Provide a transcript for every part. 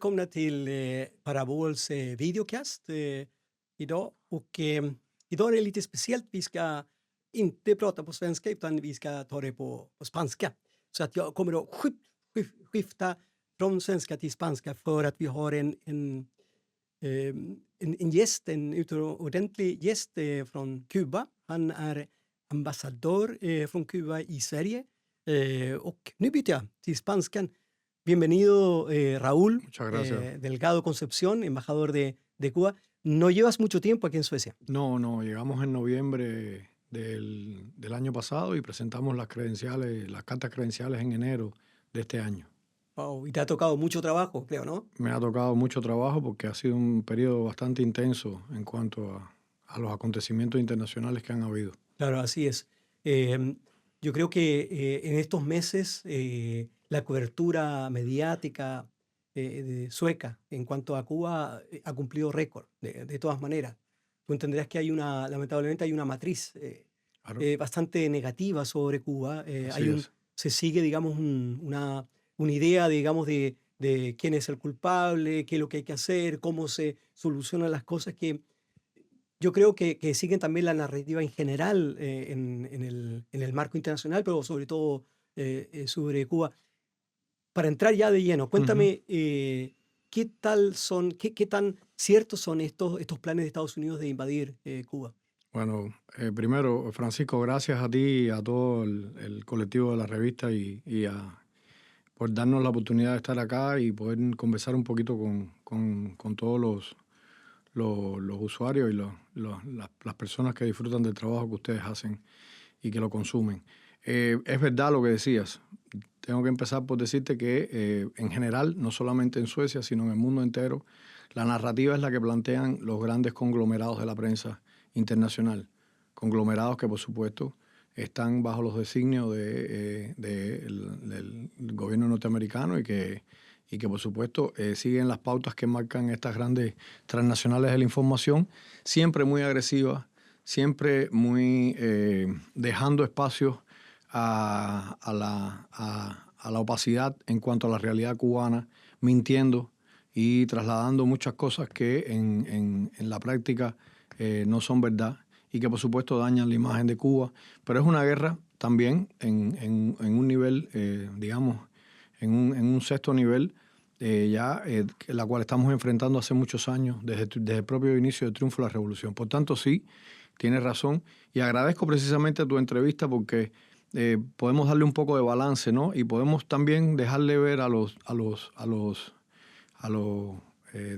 välkomna till Parabols videocast idag. Idag är det lite speciellt. Vi ska inte prata på svenska utan vi ska ta det på spanska. Så att jag kommer att skifta från svenska till spanska för att vi har en gäst, en utomordentlig gäst från Kuba. Han är ambassadör från Kuba i Sverige. Och nu byter jag till spanskan. Bienvenido, Raúl Delgado Concepción, embajador de Cuba. ¿No llevas mucho tiempo aquí en Suecia? No, llegamos en noviembre del año pasado y presentamos las credenciales, las cartas credenciales en enero de este año. Wow, y te ha tocado mucho trabajo, creo, ¿no? Me ha tocado mucho trabajo porque ha sido un periodo bastante intenso en cuanto a los acontecimientos internacionales que han habido. Claro, así es. Yo creo que en estos meses la cobertura mediática sueca en cuanto a Cuba ha cumplido récord, de todas maneras. Tú entenderás que lamentablemente hay una matriz Claro. bastante negativa sobre Cuba. Así es. Se sigue, digamos, una idea, digamos, de quién es el culpable, qué es lo que hay que hacer, cómo se solucionan las cosas que yo creo que siguen también la narrativa en general en el marco internacional, pero sobre todo sobre Cuba. Para entrar ya de lleno, cuéntame qué tan ciertos son estos planes de Estados Unidos de invadir Cuba. Bueno, primero, Francisco, gracias a ti y a todo el colectivo de la revista por darnos la oportunidad de estar acá y poder conversar un poquito con todos los usuarios y las personas que disfrutan del trabajo que ustedes hacen y que lo consumen. Es verdad lo que decías. Tengo que empezar por decirte que en general, no solamente en Suecia, sino en el mundo entero, la narrativa es la que plantean los grandes conglomerados de la prensa internacional. Conglomerados que, por supuesto, están bajo los designios del gobierno norteamericano y que, por supuesto, siguen las pautas que marcan estas grandes transnacionales de la información, siempre muy agresivas, siempre muy dejando espacios a la opacidad en cuanto a la realidad cubana, mintiendo y trasladando muchas cosas que en la práctica no son verdad y que por supuesto dañan la imagen de Cuba. Pero es una guerra también en un nivel, digamos, en un sexto nivel, la cual estamos enfrentando hace muchos años, desde el propio inicio del triunfo de la revolución. Por tanto, sí, tienes razón y agradezco precisamente tu entrevista porque podemos darle un poco de balance, ¿no? Y podemos también dejarle ver a los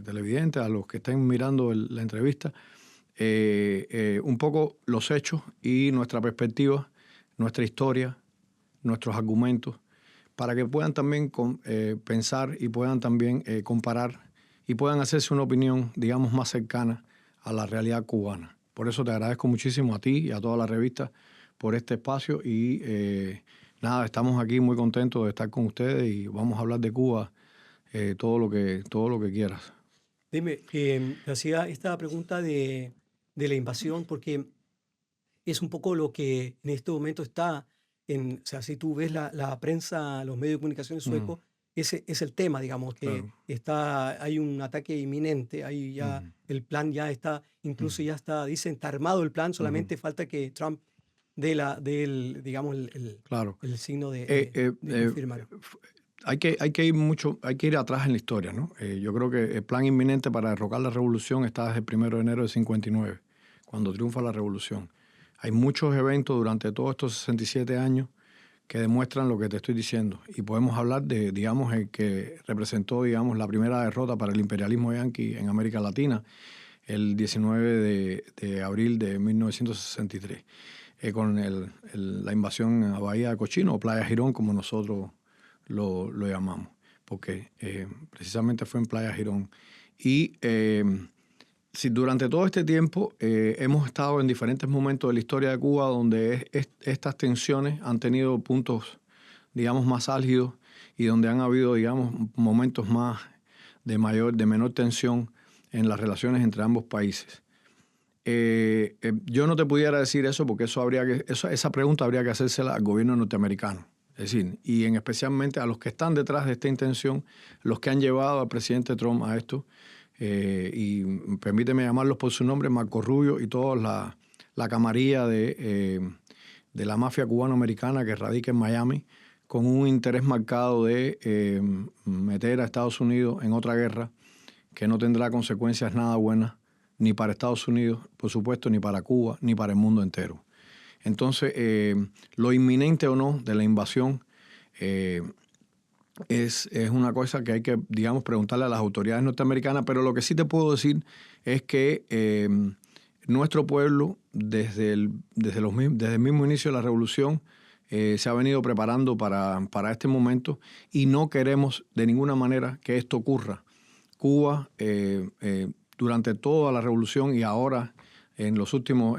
televidentes, a los que estén mirando la entrevista, un poco los hechos y nuestra perspectiva, nuestra historia, nuestros argumentos, para que puedan también pensar y puedan también comparar y puedan hacerse una opinión, digamos, más cercana a la realidad cubana. Por eso te agradezco muchísimo a ti y a toda la revista por este espacio y nada, estamos aquí muy contentos de estar con ustedes y vamos a hablar de Cuba todo lo que quieras. Dime, te hacía esta pregunta de la invasión porque es un poco lo que en este momento está o sea, si tú ves la prensa, los medios de comunicación suecos, ese es el tema, digamos, que Claro. hay un ataque inminente, ahí ya el plan ya está, incluso ya está, dicen, está armado el plan, solamente falta que Trump digamos, Claro. el signo de confirmar. Hay que ir atrás en la historia, ¿no? Yo creo que el plan inminente para derrocar la revolución está desde el 1 de enero de 59, cuando triunfa la revolución. Hay muchos eventos durante todos estos 67 años que demuestran lo que te estoy diciendo. Y podemos hablar de, digamos, el que representó, digamos, la primera derrota para el imperialismo yanqui en América Latina, el 19 de abril de 1963, con la invasión a Bahía de Cochino, o Playa Girón, como nosotros lo llamamos, porque precisamente fue en Playa Girón. Y si durante todo este tiempo hemos estado en diferentes momentos de la historia de Cuba donde estas tensiones han tenido puntos, digamos, más álgidos y donde han habido, digamos, momentos más de menor tensión en las relaciones entre ambos países. Yo no te pudiera decir eso porque esa pregunta habría que hacérsela al gobierno norteamericano. Es decir, y en especialmente a los que están detrás de esta intención, los que han llevado al presidente Trump a esto, y permíteme llamarlos por su nombre, Marco Rubio y toda la camarilla de la mafia cubano-americana que radica en Miami, con un interés marcado de meter a Estados Unidos en otra guerra que no tendrá consecuencias nada buenas, ni para Estados Unidos, por supuesto, ni para Cuba, ni para el mundo entero. Entonces, lo inminente o no de la invasión es una cosa que hay que, digamos, preguntarle a las autoridades norteamericanas, pero lo que sí te puedo decir es que nuestro pueblo, desde el mismo inicio de la revolución, se ha venido preparando para este momento y no queremos de ninguna manera que esto ocurra. Cuba, durante toda la revolución y ahora en los últimos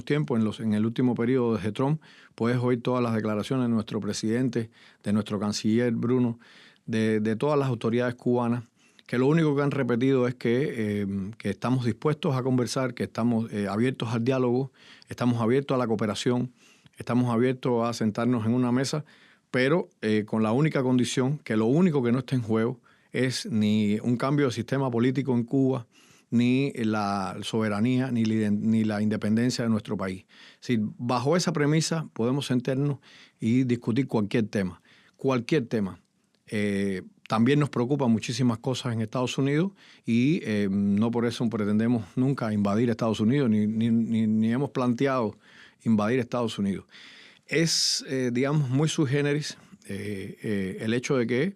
tiempos, en el último periodo desde Trump, puedes oír todas las declaraciones de nuestro presidente, de nuestro canciller Bruno, de todas las autoridades cubanas, que lo único que han repetido es que estamos dispuestos a conversar, que estamos abiertos al diálogo, estamos abiertos a la cooperación, estamos abiertos a sentarnos en una mesa, pero con la única condición que lo único que no esté en juego es ni un cambio de sistema político en Cuba, ni la soberanía, ni la independencia de nuestro país. Si bajo esa premisa podemos sentarnos y discutir cualquier tema. Cualquier tema. También nos preocupan muchísimas cosas en Estados Unidos y no por eso pretendemos nunca invadir Estados Unidos, ni hemos planteado invadir Estados Unidos. Es, digamos, muy sui generis el hecho de que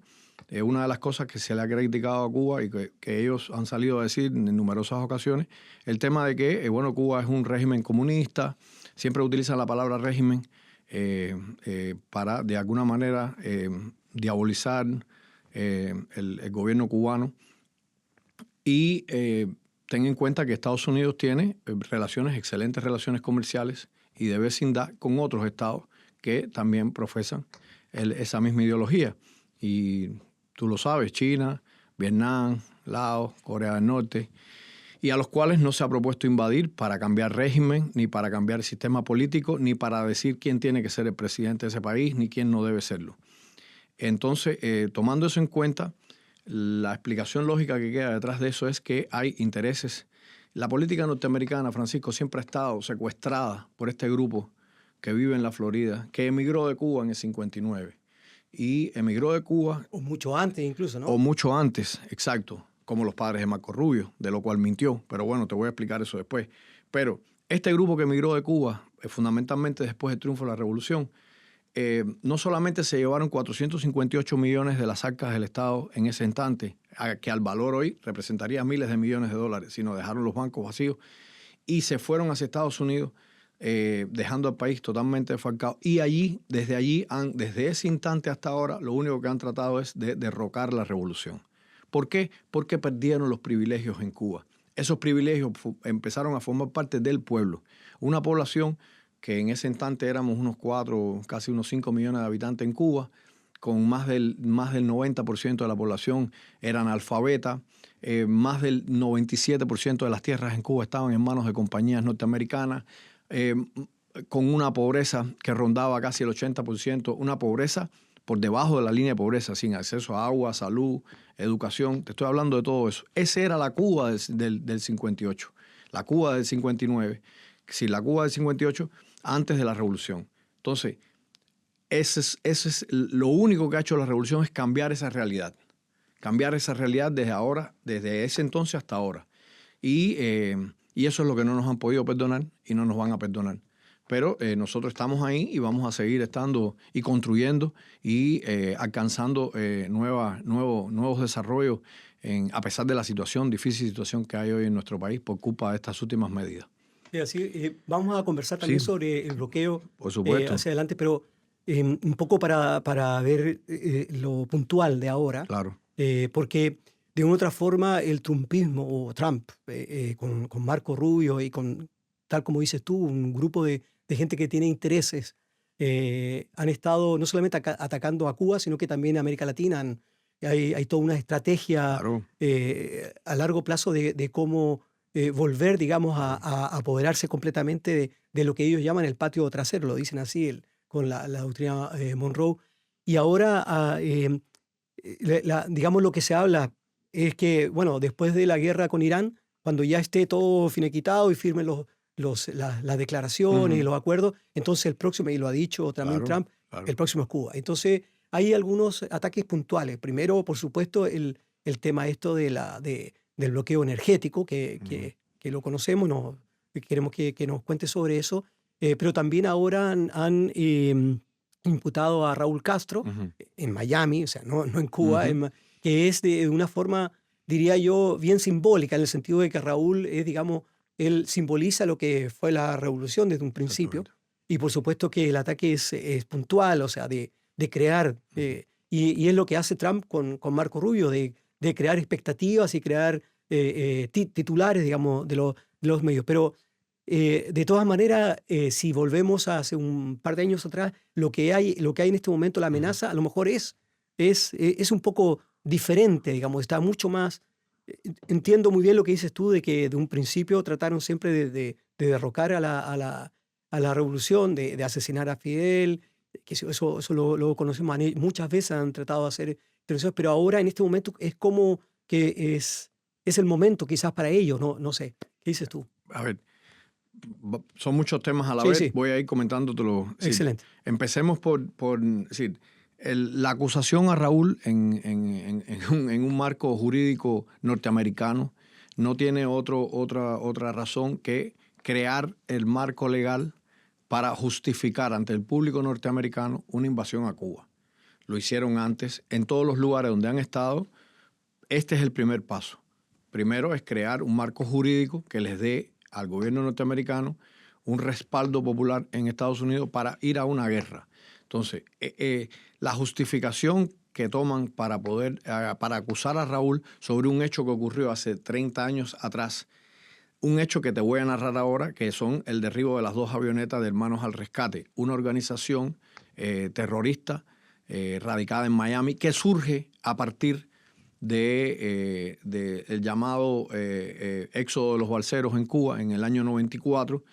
una de las cosas que se le ha criticado a Cuba y que ellos han salido a decir en numerosas ocasiones, el tema de que, bueno, Cuba es un régimen comunista, siempre utilizan la palabra régimen para, de alguna manera, diabolizar el gobierno cubano. Y ten en cuenta que Estados Unidos tiene excelentes relaciones comerciales y de vecindad con otros estados que también profesan esa misma ideología. Y tú lo sabes, China, Vietnam, Laos, Corea del Norte, y a los cuales no se ha propuesto invadir para cambiar régimen, ni para cambiar el sistema político, ni para decir quién tiene que ser el presidente de ese país, ni quién no debe serlo. Entonces, tomando eso en cuenta, la explicación lógica que queda detrás de eso es que hay intereses. La política norteamericana, Francisco, siempre ha estado secuestrada por este grupo que vive en la Florida, que emigró de Cuba en el 59. Y emigró de Cuba. O mucho antes incluso, ¿no? O mucho antes, exacto, como los padres de Marco Rubio, de lo cual mintió. Pero bueno, te voy a explicar eso después. Pero este grupo que emigró de Cuba, fundamentalmente después del triunfo de la Revolución, no solamente se llevaron 458 millones de las arcas del Estado en ese instante, que al valor hoy representaría miles de millones de dólares, sino dejaron los bancos vacíos y se fueron hacia Estados Unidos, dejando al país totalmente desfalcado. Y desde ese instante hasta ahora, lo único que han tratado es de derrocar la revolución. ¿Por qué? Porque perdieron los privilegios en Cuba. Esos privilegios empezaron a formar parte del pueblo. Una población que en ese instante éramos unos 4, casi unos 5 millones de habitantes en Cuba, con más del 90% de la población era analfabeta, más del 97% de las tierras en Cuba estaban en manos de compañías norteamericanas, con una pobreza que rondaba casi el 80%, una pobreza por debajo de la línea de pobreza, sin acceso a agua, salud, educación. Te estoy hablando de todo eso. Esa era la Cuba del 58, la Cuba del 59, sí, la Cuba del 58 antes de la revolución. Entonces, ese es lo único que ha hecho la revolución, es cambiar esa realidad. Cambiar esa realidad desde ese entonces hasta ahora. Y eso es lo que no nos han podido perdonar y no nos van a perdonar. Pero nosotros estamos ahí y vamos a seguir estando y construyendo y alcanzando nuevos desarrollos a pesar de la difícil situación que hay hoy en nuestro país por culpa de estas últimas medidas. Sí, así, vamos a conversar también sobre el bloqueo por supuesto. Hacia adelante, pero un poco para ver lo puntual de ahora. Claro. Porque de una u otra forma el trumpismo o Trump con Marco Rubio y con, tal como dices tú, un grupo de gente que tiene intereses, han estado no solamente atacando a Cuba, sino que también a América Latina. Hay toda una estrategia Claro. a largo plazo de cómo volver, digamos, a apoderarse completamente de lo que ellos llaman el patio trasero, lo dicen así, con la doctrina Monroe. Y ahora, digamos, lo que se habla es que, bueno, después de la guerra con Irán, cuando ya esté todo finiquitado y firmen las declaraciones y Ujú. los acuerdos, entonces el próximo, y lo ha dicho también Claro, Trump, el claro. próximo es Cuba. Entonces, hay algunos ataques puntuales. Primero, por supuesto, el tema esto del bloqueo energético, Ujú, que lo conocemos, no, queremos que nos cuente sobre eso. Pero también ahora han imputado a Raúl Castro ujú, en Miami, o sea, no en Cuba, ujú. que es de una forma, diría yo, bien simbólica, en el sentido de que Raúl es, digamos, él simboliza lo que fue la revolución desde un principio, Exactamente. y por supuesto que el ataque es puntual, o sea, de crear, Ujú. y es lo que hace Trump con Marco Rubio, de crear expectativas y crear titulares, digamos, de los medios. Pero de todas maneras, si volvemos a hace un par de años atrás, lo que hay en este momento, la Ujú. amenaza, a lo mejor es un poco diferente, digamos, está mucho más. Entiendo muy bien lo que dices tú, de que de un principio trataron siempre de derrocar a la revolución, de asesinar a Fidel, que eso lo conocemos, muchas veces han tratado de hacer intervenciones, pero ahora en este momento es como que es el momento quizás para ellos, no sé. ¿Qué dices tú? A ver, son muchos temas a la Sí, vez. sí, Voy a ir comentándotelo. Sí, excelente. empecemos por sí, la acusación a Raúl en un marco jurídico norteamericano no tiene otra razón que crear el marco legal para justificar ante el público norteamericano una invasión a Cuba. Lo hicieron antes en todos los lugares donde han estado. Este es el primer paso. Primero es crear un marco jurídico que les dé al gobierno norteamericano un respaldo popular en Estados Unidos para ir a una guerra. Entonces, la justificación que toman para acusar a Raúl sobre un hecho que ocurrió hace 30 años atrás, un hecho que te voy a narrar ahora, que son el derribo de las 2 avionetas de Hermanos al Rescate, una organización terrorista radicada en Miami que surge a partir el llamado éxodo de los balseros en Cuba en el año 94,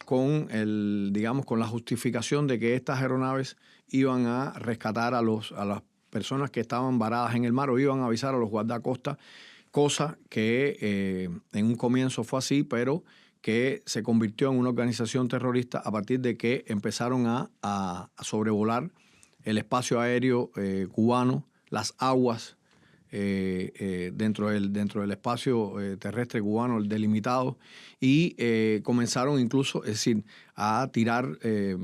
con la justificación de que estas aeronaves iban a rescatar a las personas que estaban varadas en el mar o iban a avisar a los guardacostas, cosa que en un comienzo fue así, pero que se convirtió en una organización terrorista a partir de que empezaron a sobrevolar el espacio aéreo cubano, las aguas dentro del espacio terrestre cubano delimitado, y comenzaron incluso, es decir, a tirar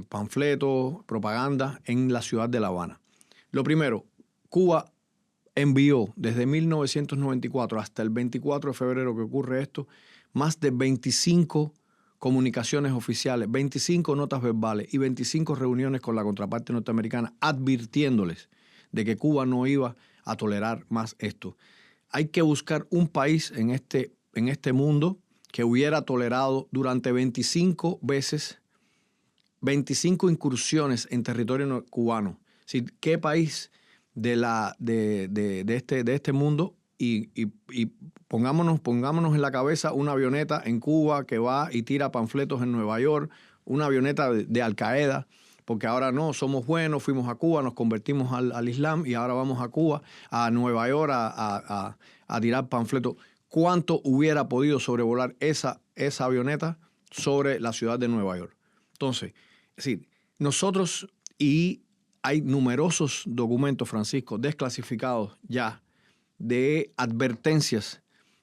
panfletos, propaganda en la ciudad de La Habana. Lo primero, Cuba envió desde 1994 hasta el 24 de febrero que ocurre esto, más de 25 comunicaciones oficiales, 25 notas verbales y 25 reuniones con la contraparte norteamericana advirtiéndoles de que Cuba no iba a tolerar más esto. Hay que buscar un país en este mundo que hubiera tolerado durante 25 veces, 25 incursiones en territorio cubano. ¿Sí? ¿Qué país de este mundo? Y pongámonos en la cabeza una avioneta en Cuba que va y tira panfletos en Nueva York, una avioneta de Al Qaeda, porque ahora no, somos buenos, fuimos a Cuba, nos convertimos al Islam y ahora vamos a Cuba, a Nueva York a tirar panfletos. ¿Cuánto hubiera podido sobrevolar esa avioneta sobre la ciudad de Nueva York? Entonces, es decir, nosotros, y hay numerosos documentos, Francisco, desclasificados ya, de advertencias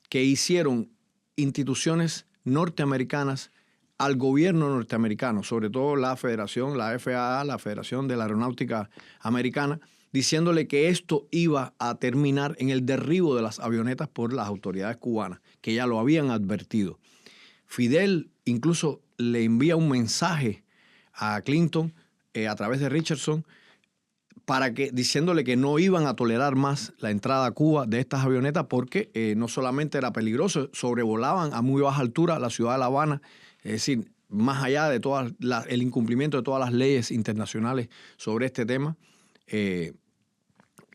que hicieron instituciones norteamericanas al gobierno norteamericano, sobre todo la Federación, la FAA, la Federación de la Aeronáutica Americana, diciéndole que esto iba a terminar en el derribo de las avionetas por las autoridades cubanas, que ya lo habían advertido. Fidel incluso le envía un mensaje a Clinton a través de Richardson diciéndole que no iban a tolerar más la entrada a Cuba de estas avionetas porque no solamente era peligroso, sobrevolaban a muy baja altura la ciudad de La Habana, es decir, más allá de el incumplimiento de todas las leyes internacionales sobre este tema,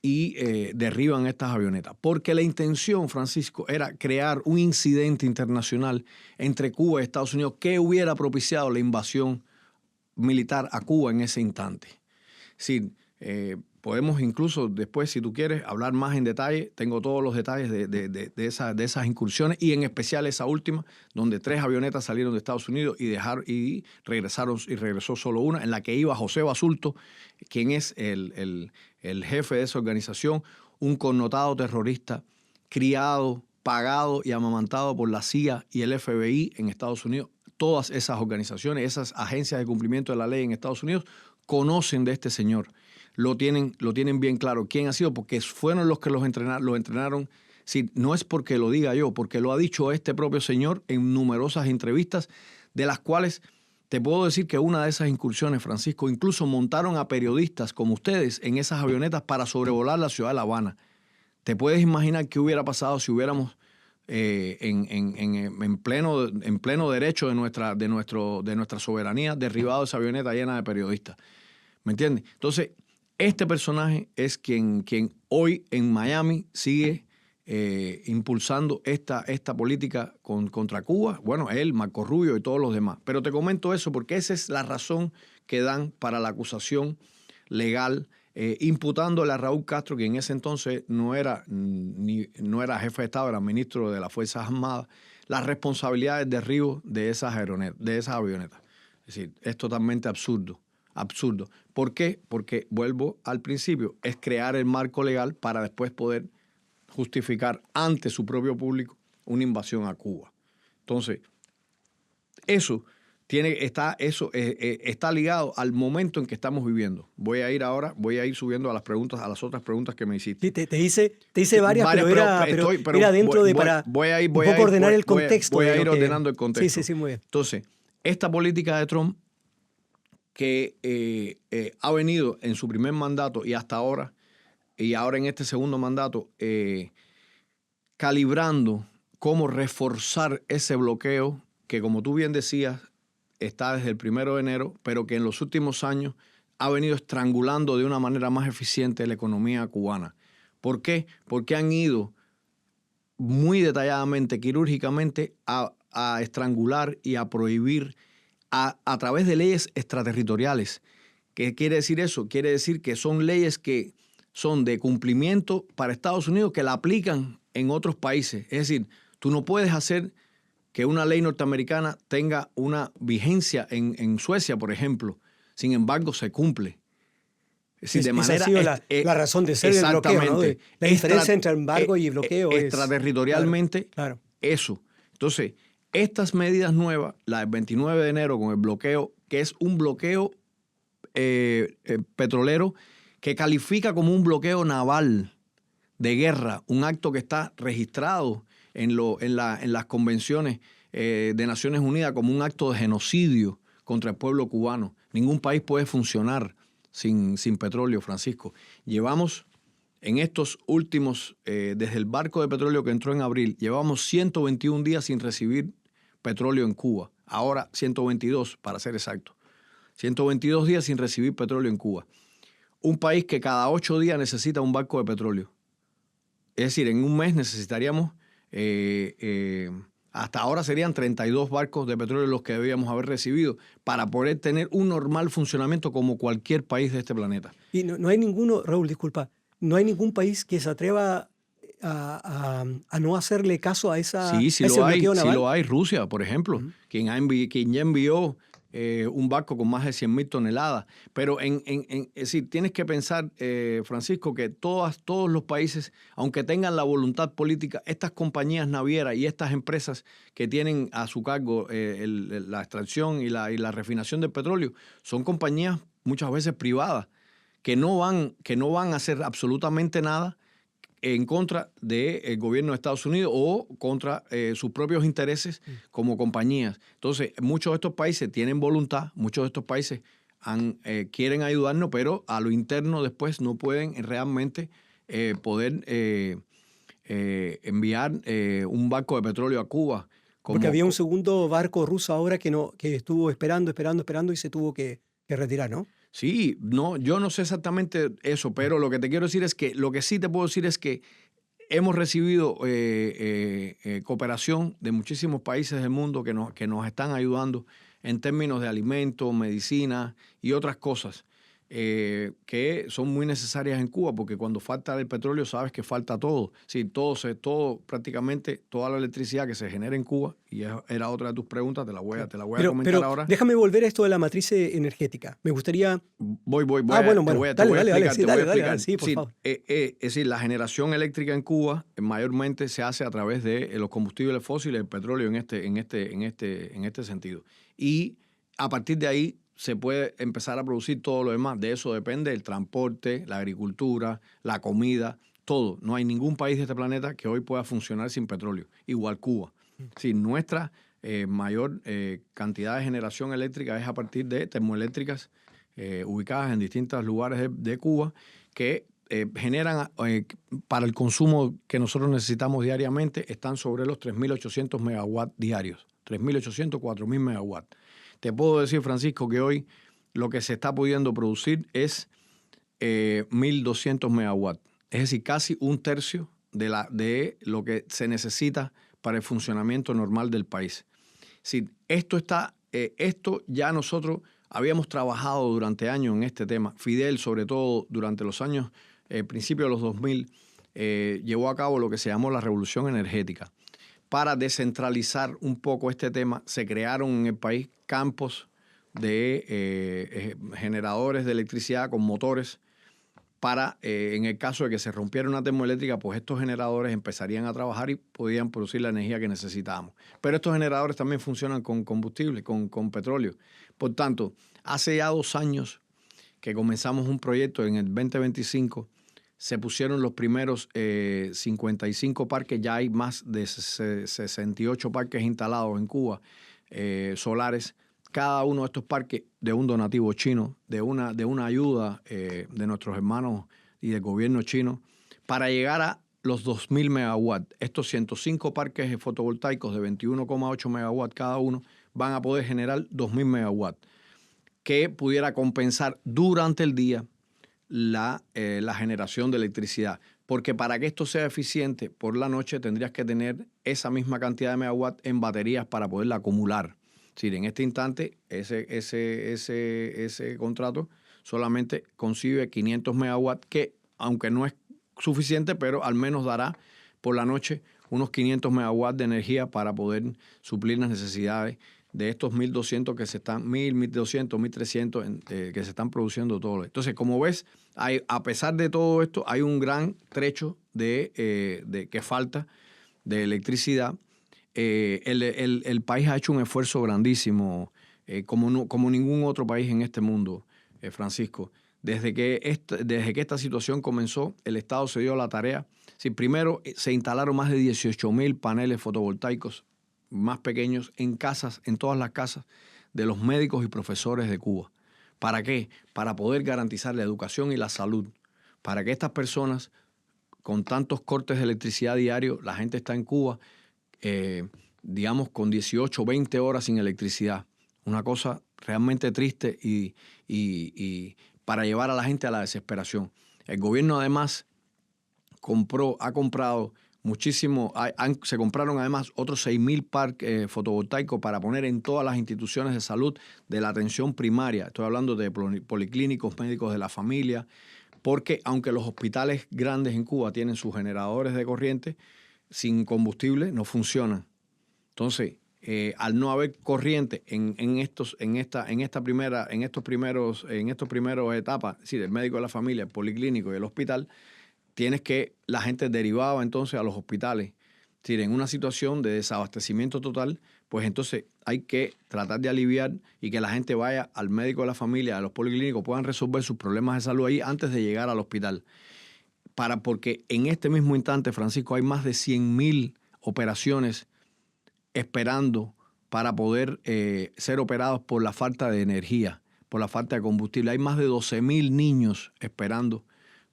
derriban estas avionetas. Porque la intención, Francisco, era crear un incidente internacional entre Cuba y Estados Unidos que hubiera propiciado la invasión militar a Cuba en ese instante. Sí, podemos incluso después, si tú quieres, hablar más en detalle. Tengo todos los detalles de esas incursiones y en especial esa última, donde 3 avionetas salieron de Estados Unidos y regresó solo una, en la que iba José Basulto, quien es el jefe de esa organización, un connotado terrorista, criado, pagado y amamantado por la CIA y el FBI en Estados Unidos. Todas esas organizaciones, esas agencias de cumplimiento de la ley en Estados Unidos conocen de este señor. Lo tienen bien claro quién ha sido, porque fueron los que lo entrenaron. Sí, no es porque lo diga yo, porque lo ha dicho este propio señor en numerosas entrevistas, de las cuales te puedo decir que una de esas incursiones, Francisco, incluso montaron a periodistas como ustedes en esas avionetas para sobrevolar la ciudad de La Habana. ¿Te puedes imaginar qué hubiera pasado si hubiéramos en pleno derecho de nuestra soberanía derribado esa avioneta llena de periodistas? ¿Me entiendes? Entonces, este personaje es quien hoy en Miami sigue impulsando esta política contra Cuba. Bueno, él, Marco Rubio y todos los demás. Pero te comento eso porque esa es la razón que dan para la acusación legal, imputándole a Raúl Castro, que en ese entonces no era jefe de Estado, era ministro de las Fuerzas Armadas, las responsabilidades de derribo de esas avionetas. Es decir, es totalmente absurdo. Absurdo. ¿Por qué? Porque, vuelvo al principio, es crear el marco legal para después poder justificar ante su propio público una invasión a Cuba. Entonces, eso está ligado al momento en que estamos viviendo. Voy a ir subiendo a las otras preguntas que me hiciste. Sí, te hice varias, pero era dentro voy a ir ordenar el contexto. Voy a ir ordenando el contexto. Sí, muy bien. Entonces, esta política de Trump que ha venido en su primer mandato y hasta ahora, y ahora en este segundo mandato, calibrando cómo reforzar ese bloqueo que, como tú bien decías, está desde el 1 de enero, pero que en los últimos años ha venido estrangulando de una manera más eficiente la economía cubana. ¿Por qué? Porque han ido muy detalladamente, quirúrgicamente, a estrangular y a prohibir a través de leyes extraterritoriales. ¿Qué quiere decir eso? Quiere decir que son leyes que son de cumplimiento para Estados Unidos que la aplican en otros países. Es decir, tú no puedes hacer que una ley norteamericana tenga una vigencia en Suecia, por ejemplo. Sin embargo, se cumple. Es decir, esa ha sido la razón de ser del bloqueo, ¿no? La diferencia entre embargo y bloqueo es extraterritorialmente, claro. Eso. Entonces, estas medidas nuevas, la del 29 de enero con el bloqueo, que es un bloqueo petrolero que califica como un bloqueo naval de guerra, un acto que está registrado en las convenciones de Naciones Unidas como un acto de genocidio contra el pueblo cubano. Ningún país puede funcionar sin petróleo, Francisco. Llevamos en estos últimos, desde el barco de petróleo que entró en abril, llevamos 121 días sin recibir petróleo en Cuba. Ahora 122, para ser exacto. 122 días sin recibir petróleo en Cuba. Un país que cada 8 días necesita un barco de petróleo. Es decir, en un mes necesitaríamos, hasta ahora serían 32 barcos de petróleo los que debíamos haber recibido para poder tener un normal funcionamiento como cualquier país de este planeta. Y no hay ninguno, Raúl, disculpa, no hay ningún país que se atreva a no hacerle caso a ese bloqueo naval. Sí lo hay. Rusia, por ejemplo, quien ya envió un barco con más de 100.000 toneladas. Pero es decir, tienes que pensar, Francisco, que todos los países, aunque tengan la voluntad política, estas compañías navieras y estas empresas que tienen a su cargo la extracción y la refinación del petróleo, son compañías muchas veces privadas que no van a hacer absolutamente nada en contra del gobierno de Estados Unidos o contra sus propios intereses como compañías. Entonces, muchos de estos países tienen voluntad, muchos de estos países quieren ayudarnos, pero a lo interno después no pueden realmente poder enviar un barco de petróleo a Cuba. Porque había un segundo barco ruso ahora que estuvo esperando y se tuvo que retirar, ¿no? Sí, no, yo no sé exactamente eso, pero lo que te quiero decir es que, lo que sí te puedo decir es que hemos recibido cooperación de muchísimos países del mundo que nos están ayudando en términos de alimentos, medicina y otras cosas. que son muy necesarias en Cuba, porque cuando falta el petróleo sabes que falta todo. Sí, prácticamente toda la electricidad que se genera en Cuba, y era otra de tus preguntas, te la voy a comentar Pero ahora. déjame volver a esto de la matriz energética. Me gustaría... Bueno, Te voy a dale, explicar, sí, te voy a dale, explicar. sí, por Sí, favor. es decir, la generación eléctrica en Cuba mayormente se hace a través de los combustibles fósiles, el petróleo en este sentido. Y a partir de ahí se puede empezar a producir todo lo demás. De eso depende el transporte, la agricultura, la comida, todo. No hay ningún país de este planeta que hoy pueda funcionar sin petróleo. Igual Cuba. Sí, nuestra mayor cantidad de generación eléctrica es a partir de termoeléctricas ubicadas en distintos lugares de Cuba que generan para el consumo que nosotros necesitamos diariamente, están sobre los 3.800 megawatts diarios. 3.800, 4.000 megawatts. Te puedo decir, Francisco, que hoy lo que se está pudiendo producir es 1.200 megawatts. Es decir, casi un tercio de lo que se necesita para el funcionamiento normal del país. Sí, esto ya nosotros habíamos trabajado durante años en este tema. Fidel, sobre todo durante los años, principios de los 2000, llevó a cabo lo que se llamó la revolución energética. Para descentralizar un poco este tema, se crearon en el país campos de generadores de electricidad con motores para, en el caso de que se rompiera una termoeléctrica, pues estos generadores empezarían a trabajar y podían producir la energía que necesitábamos. Pero estos generadores también funcionan con combustible, con petróleo. Por tanto, hace ya 2 años que comenzamos un proyecto en el 2025, se pusieron los primeros 55 parques, ya hay más de 68 parques instalados en Cuba, solares. Cada uno de estos parques de un donativo chino, de una ayuda de nuestros hermanos y del gobierno chino, para llegar a los 2.000 megawatts. Estos 105 parques fotovoltaicos de 21,8 megawatts cada uno van a poder generar 2.000 megawatts, que pudiera compensar durante el día la generación de electricidad. Porque para que esto sea eficiente, por la noche tendrías que tener esa misma cantidad de megawatts en baterías para poderla acumular. Es decir, en este instante, ese contrato solamente concibe 500 megawatts, que aunque no es suficiente, pero al menos dará por la noche unos 500 megawatts de energía para poder suplir las necesidades de estos 1.200 que se están, 1.200, 1.300 que se están produciendo todos. Entonces, como ves, a pesar de todo esto, hay un gran trecho de que falta de electricidad. El país ha hecho un esfuerzo grandísimo, como ningún otro país en este mundo, Francisco. Desde que esta situación comenzó, el Estado se dio a la tarea. Sí, primero se instalaron más de 18.000 paneles fotovoltaicos más pequeños en casas, en todas las casas de los médicos y profesores de Cuba. ¿Para qué? Para poder garantizar la educación y la salud. Para que estas personas, con tantos cortes de electricidad diarios, la gente está en Cuba, digamos, con 18, 20 horas sin electricidad. Una cosa realmente triste y para llevar a la gente a la desesperación. El gobierno además ha comprado muchísimo, se compraron además otros 6.000 parques fotovoltaicos para poner en todas las instituciones de salud de la atención primaria. Estoy hablando de policlínicos, médicos de la familia, porque aunque los hospitales grandes en Cuba tienen sus generadores de corriente, sin combustible no funcionan. Entonces, al no haber corriente en estos primeros etapas, es decir, el médico de la familia, el policlínico y el hospital, la gente derivaba entonces a los hospitales. Es decir, en una situación de desabastecimiento total, pues entonces hay que tratar de aliviar y que la gente vaya al médico de la familia, a los policlínicos, puedan resolver sus problemas de salud ahí antes de llegar al hospital. Porque en este mismo instante, Francisco, hay más de 100.000 operaciones esperando para poder ser operados por la falta de energía, por la falta de combustible. Hay más de 12.000 niños esperando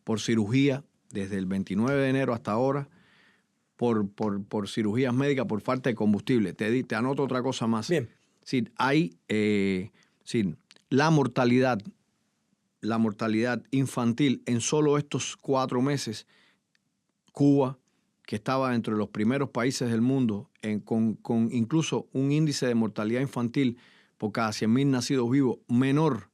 por cirugía desde el 29 de enero hasta ahora, por cirugías médicas, por falta de combustible. Te anoto otra cosa más. Bien. Sí, la mortalidad infantil en solo estos 4 meses, Cuba, que estaba dentro de los primeros países del mundo, con incluso un índice de mortalidad infantil por cada 100.000 nacidos vivos menor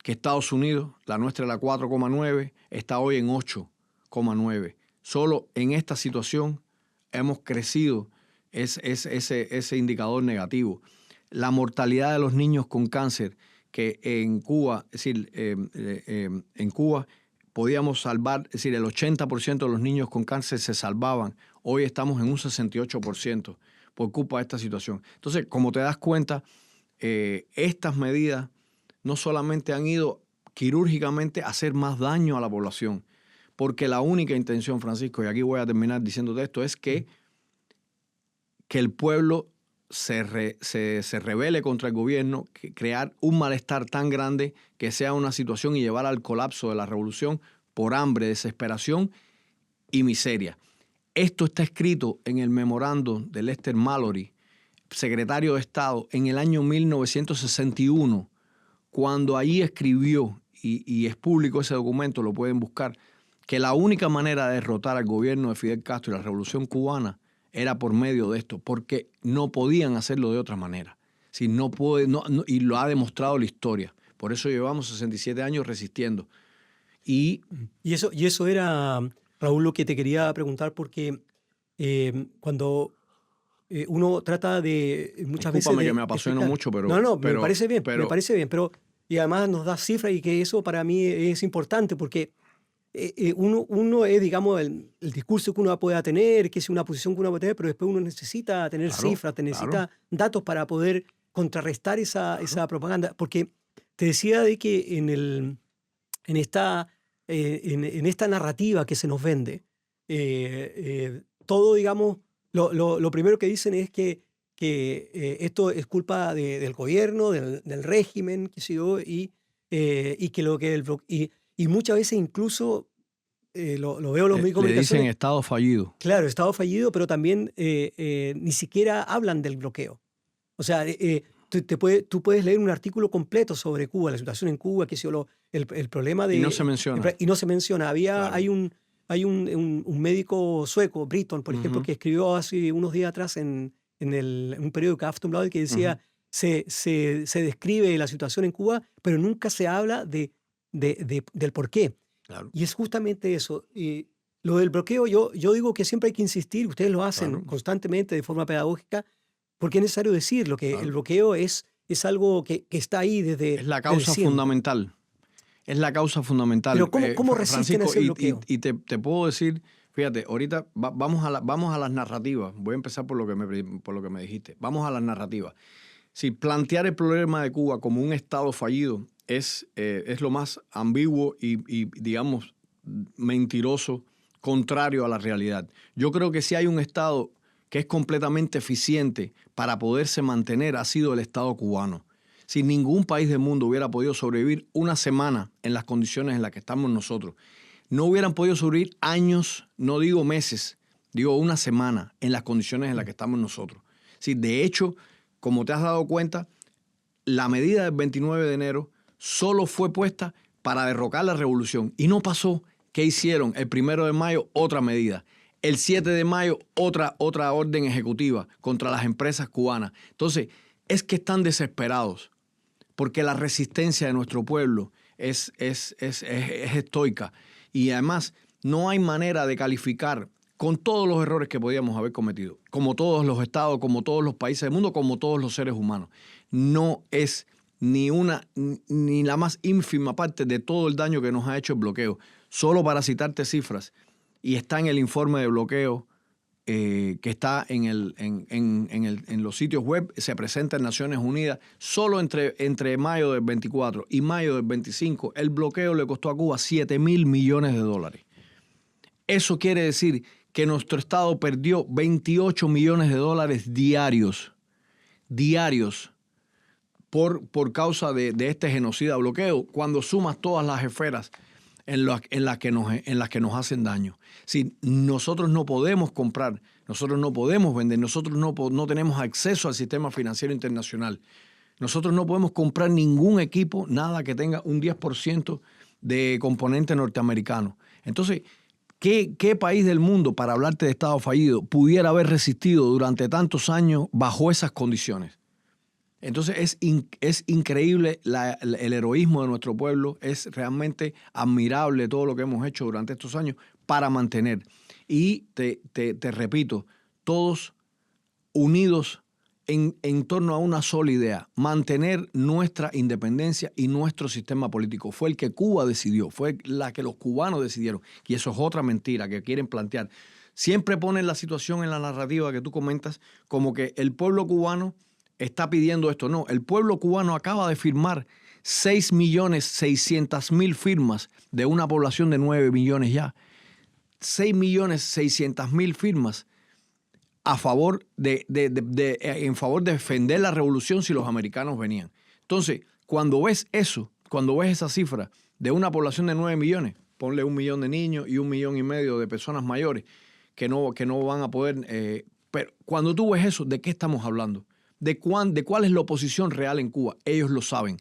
que Estados Unidos, la nuestra era 4,9, está hoy en 8,9. Solo en esta situación hemos crecido ese indicador negativo. La mortalidad de los niños con cáncer, que en Cuba, es decir, en Cuba podíamos salvar, es decir, el 80% de los niños con cáncer se salvaban. Hoy estamos en un 68% por culpa de esta situación. Entonces, como te das cuenta, estas medidas no solamente han ido quirúrgicamente a hacer más daño a la población, porque la única intención, Francisco, y aquí voy a terminar diciéndote esto, es que el pueblo se rebele contra el gobierno, crear un malestar tan grande que sea una situación y llevar al colapso de la revolución por hambre, desesperación y miseria. Esto está escrito en el memorándum de Lester Mallory, secretario de Estado, en el año 1961, cuando ahí escribió, y es público ese documento, lo pueden buscar, que la única manera de derrotar al gobierno de Fidel Castro y la revolución cubana era por medio de esto, porque no podían hacerlo de otra manera. Si no puede, y lo ha demostrado la historia. Por eso llevamos 67 años resistiendo. Y eso era, Raúl, lo que te quería preguntar, porque cuando uno trata de muchas veces discúlpame de que me apasiono explicar. mucho, pero... No, pero, me parece bien, pero, me parece bien, pero y además nos da cifras y que eso para mí es importante porque uno es, digamos, el discurso que uno pueda tener, que es una posición que uno puede tener, pero después uno necesita tener Claro, cifras, necesita claro. datos para poder contrarrestar esa propaganda. Porque te decía de que en esta narrativa que se nos vende, todo, digamos, lo primero que dicen es que esto es culpa del gobierno, del régimen, qué sé yo, y que y muchas veces incluso lo veo en los medios de Le comunicación. dicen Estado fallido. Claro, Estado fallido, pero también ni siquiera hablan del bloqueo. O sea, tú puedes leer un artículo completo sobre Cuba, la situación en Cuba, qué sé yo, el problema de... Y no se menciona. Y no se menciona. Claro. Hay un médico sueco, Britton, por ejemplo, que escribió hace unos días atrás en un periódico Aftonbladet que decía, se describe la situación en Cuba, pero nunca se habla del por qué. Claro. Y es justamente eso. Lo del bloqueo, yo digo que siempre hay que insistir, ustedes lo hacen Claro. constantemente de forma pedagógica, porque es necesario decirlo, que Claro. el bloqueo es algo que está ahí desde... Es la causa fundamental. Es la causa fundamental. Pero ¿cómo resisten Francisco, ese bloqueo? Y te puedo decir, fíjate, ahorita vamos a las narrativas. Voy a empezar por lo que me dijiste. Vamos a las narrativas. Si plantear el problema de Cuba como un Estado fallido es lo más ambiguo y, digamos, mentiroso, contrario a la realidad. Yo creo que si hay un Estado que es completamente eficiente para poderse mantener, ha sido el Estado cubano. Si ningún país del mundo hubiera podido sobrevivir una semana en las condiciones en las que estamos nosotros, no hubieran podido sobrevivir años, no digo meses, digo una semana en las condiciones en las que estamos nosotros. Si de hecho, como te has dado cuenta, la medida del 29 de enero solo fue puesta para derrocar la revolución y no pasó. ¿Qué hicieron? El 1 de mayo, otra medida. El 7 de mayo, otra orden ejecutiva contra las empresas cubanas. Entonces, es que están desesperados porque la resistencia de nuestro pueblo es estoica. Y además, no hay manera de calificar con todos los errores que podíamos haber cometido, como todos los estados, como todos los países del mundo, como todos los seres humanos. No es ni la más ínfima parte de todo el daño que nos ha hecho el bloqueo. Solo para citarte cifras, y está en el informe de bloqueo que está en los sitios web, se presenta en Naciones Unidas, solo entre mayo del 24 y mayo del 25, el bloqueo le costó a Cuba $7,000 millones. Eso quiere decir que nuestro Estado perdió $28 millones diarios por causa de este genocida bloqueo, cuando sumas todas las esferas en las que nos hacen daño. Si nosotros no podemos comprar, nosotros no podemos vender, nosotros no tenemos acceso al sistema financiero internacional, nosotros no podemos comprar ningún equipo, nada que tenga un 10% de componente norteamericano. Entonces, ¿qué país del mundo, para hablarte de Estado fallido, pudiera haber resistido durante tantos años bajo esas condiciones? Entonces es increíble el heroísmo de nuestro pueblo, es realmente admirable todo lo que hemos hecho durante estos años para mantener. Y te repito, todos unidos en torno a una sola idea, mantener nuestra independencia y nuestro sistema político. Fue el que Cuba decidió, fue la que los cubanos decidieron. Y eso es otra mentira que quieren plantear. Siempre ponen la situación en la narrativa que tú comentas como que el pueblo cubano está pidiendo esto. No, el pueblo cubano acaba de firmar 6.600.000 firmas de una población de 9 millones ya. 6.600.000 firmas a favor en favor de defender la revolución si los americanos venían. Entonces, cuando ves eso, cuando ves esa cifra de una población de 9 millones, ponle 1 millón de niños y 1,5 millones de personas mayores que no van a poder... pero cuando tú ves eso, ¿de qué estamos hablando? ¿De cuál es la oposición real en Cuba? Ellos lo saben.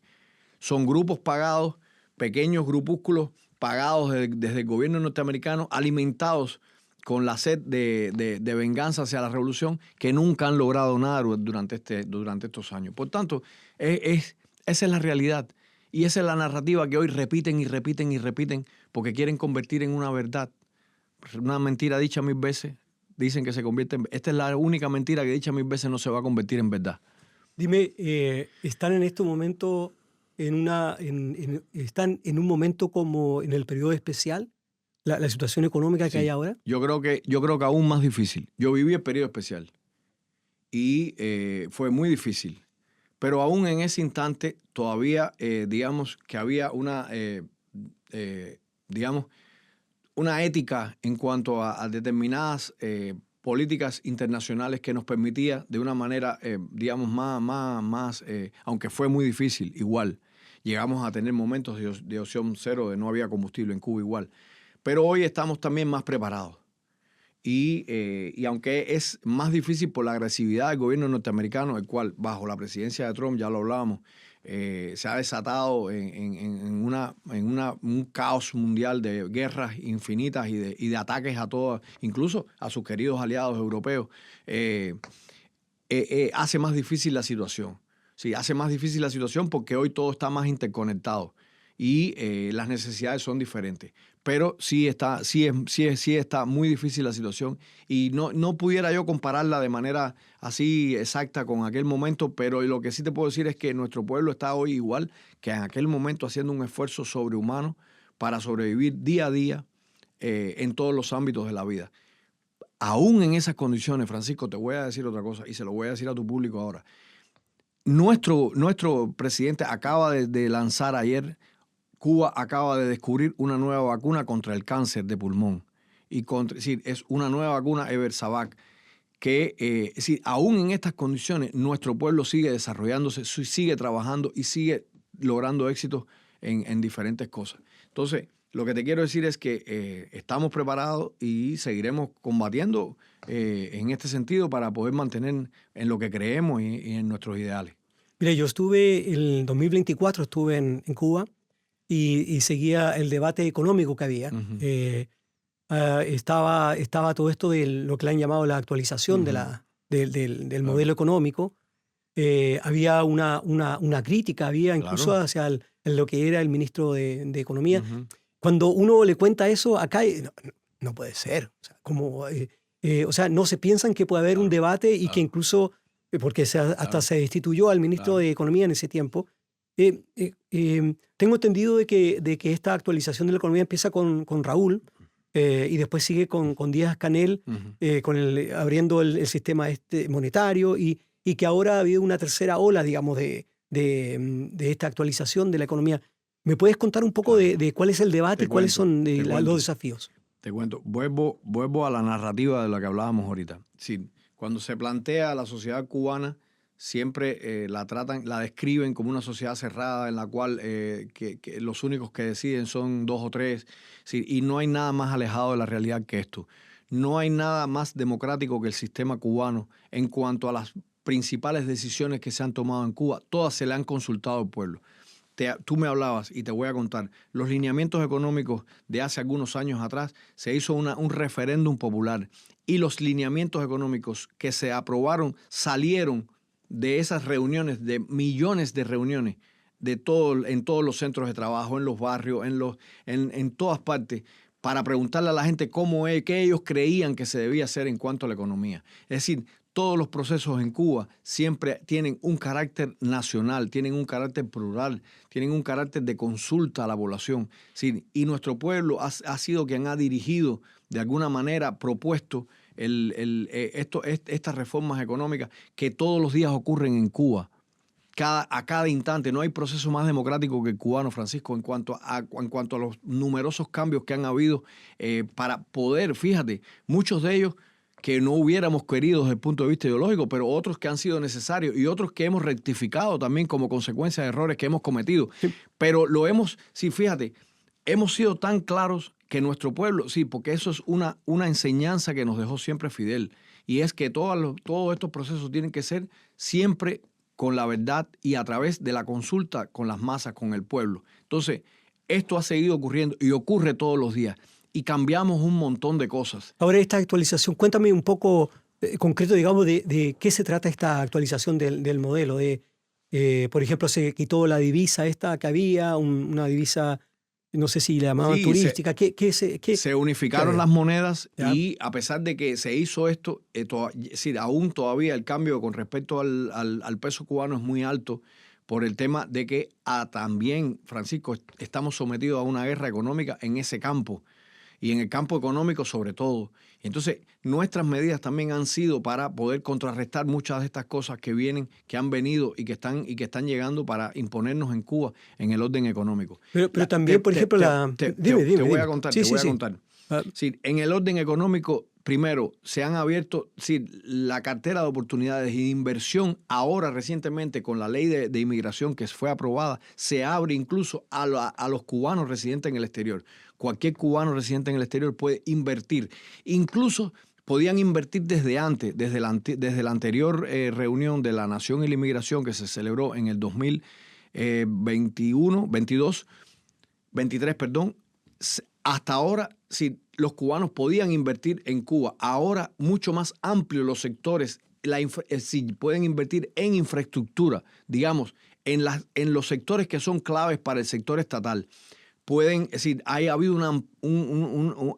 Son grupos pagados, pequeños grupúsculos pagados desde el gobierno norteamericano, alimentados con la sed de venganza hacia la revolución, que nunca han logrado nada durante estos años. Por tanto, esa es la realidad. Y esa es la narrativa que hoy repiten y repiten y repiten porque quieren convertir en una verdad. Una mentira dicha 1000 veces, dicen que se convierte en... Esta es la única mentira que dicha 1000 veces no se va a convertir en verdad. Dime, ¿están en este momento están en un momento como en el periodo especial? La situación económica que hay ahora. Yo creo que aún más difícil. Yo viví el periodo especial y fue muy difícil. Pero aún en ese instante todavía, digamos, que había una ética en cuanto a determinadas políticas internacionales que nos permitía de una manera, digamos, más aunque fue muy difícil, igual. Llegamos a tener momentos de opción cero, de no había combustible en Cuba igual. Pero hoy estamos también más preparados. Y aunque es más difícil por la agresividad del gobierno norteamericano, el cual bajo la presidencia de Trump, ya lo hablábamos, se ha desatado en un caos mundial de guerras infinitas y de ataques a todas, incluso a sus queridos aliados europeos, hace más difícil la situación. Sí, hace más difícil la situación porque hoy todo está más interconectado y las necesidades son diferentes. Pero sí está muy difícil la situación y no pudiera yo compararla de manera así exacta con aquel momento, pero lo que sí te puedo decir es que nuestro pueblo está hoy igual que en aquel momento haciendo un esfuerzo sobrehumano para sobrevivir día a día en todos los ámbitos de la vida. Aún en esas condiciones, Francisco, te voy a decir otra cosa y se lo voy a decir a tu público ahora. Nuestro presidente acaba de lanzar ayer, Cuba acaba de descubrir una nueva vacuna contra el cáncer de pulmón. Es decir, es una nueva vacuna, Eversavac, que aún en estas condiciones nuestro pueblo sigue desarrollándose, sigue trabajando y sigue logrando éxitos en diferentes cosas. Entonces, lo que te quiero decir es que estamos preparados y seguiremos combatiendo en este sentido para poder mantener en lo que creemos y en nuestros ideales. Mira, yo el 2024 estuve en Cuba y seguía el debate económico que había. Estaba todo esto de lo que le han llamado la actualización del modelo económico. Había una crítica, había incluso hacia lo que era el ministro de Economía. Cuando uno le cuenta eso, acá no puede ser. O sea, no se piensan que puede haber un debate y que incluso, porque hasta se destituyó al ministro de Economía en ese tiempo. Tengo entendido de que esta actualización de la economía empieza con Raúl y después sigue con Díaz-Canel, abriendo el sistema monetario y que ahora ha habido una tercera ola, digamos, de esta actualización de la economía. ¿Me puedes contar un poco de cuál es el debate y cuáles son los desafíos? Te cuento. Vuelvo a la narrativa de la que hablábamos ahorita. Sí, cuando se plantea la sociedad cubana, siempre la describen como una sociedad cerrada en la cual que los únicos que deciden son 2 o 3, ¿sí? Y no hay nada más alejado de la realidad que esto. No hay nada más democrático que el sistema cubano en cuanto a las principales decisiones que se han tomado en Cuba. Todas se le han consultado al pueblo. Tú me hablabas y te voy a contar, los lineamientos económicos de hace algunos años atrás, se hizo un referéndum popular y los lineamientos económicos que se aprobaron salieron de esas reuniones, de millones de reuniones, en todos los centros de trabajo, en los barrios, en todas partes, para preguntarle a la gente cómo es, qué ellos creían que se debía hacer en cuanto a la economía. Es decir, todos los procesos en Cuba siempre tienen un carácter nacional, tienen un carácter plural, tienen un carácter de consulta a la población. Sí, y nuestro pueblo ha sido quien ha dirigido, de alguna manera, propuesto estas reformas económicas que todos los días ocurren en Cuba. A cada instante. No hay proceso más democrático que el cubano, Francisco, en cuanto a los numerosos cambios que han habido para poder, fíjate, muchos de ellos que no hubiéramos querido desde el punto de vista ideológico, pero otros que han sido necesarios y otros que hemos rectificado también como consecuencia de errores que hemos cometido. Sí. Pero sí, fíjate, hemos sido tan claros que nuestro pueblo, sí, porque eso es una enseñanza que nos dejó siempre Fidel, y es que todos estos procesos tienen que ser siempre con la verdad y a través de la consulta con las masas, con el pueblo. Entonces, esto ha seguido ocurriendo y ocurre todos los días. Y cambiamos un montón de cosas. Ahora, esta actualización, cuéntame un poco concreto, digamos, de qué se trata esta actualización del modelo. Por ejemplo, se quitó la divisa esta que había, una divisa, no sé si la llamaban turística. Se unificaron las monedas. ¿Ya? Y a pesar de que se hizo esto, aún todavía el cambio con respecto al peso cubano es muy alto, por el tema de que también, Francisco, estamos sometidos a una guerra económica en ese campo. Y en el campo económico sobre todo. Entonces, nuestras medidas también han sido para poder contrarrestar muchas de estas cosas que han venido y que están llegando para imponernos en Cuba en el orden económico. Pero también, por ejemplo, Te voy a contar. Sí, en el orden económico, primero, se han abierto la cartera de oportunidades y de inversión. Ahora, recientemente, con la ley de inmigración que fue aprobada, se abre incluso a los cubanos residentes en el exterior. Cualquier cubano residente en el exterior puede invertir. Incluso podían invertir desde antes, desde la anterior reunión de la Nación y la Inmigración que se celebró en el 2023, hasta ahora, los cubanos podían invertir en Cuba. Ahora, mucho más amplios los sectores, pueden invertir en infraestructura, digamos, en los sectores que son claves para el sector estatal.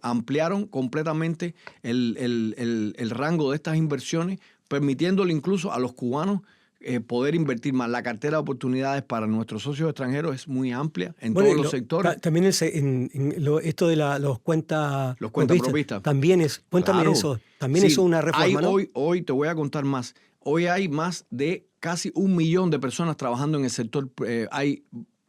Ampliaron completamente el rango de estas inversiones, permitiéndole incluso a los cubanos poder invertir más. La cartera de oportunidades para nuestros socios extranjeros es muy amplia en todos los sectores. También esto de los cuentapropistas. También es, cuéntame eso, también eso es una reforma, ¿no? Hoy te voy a contar más. Hoy hay más de casi 1 millón de personas trabajando en el sector,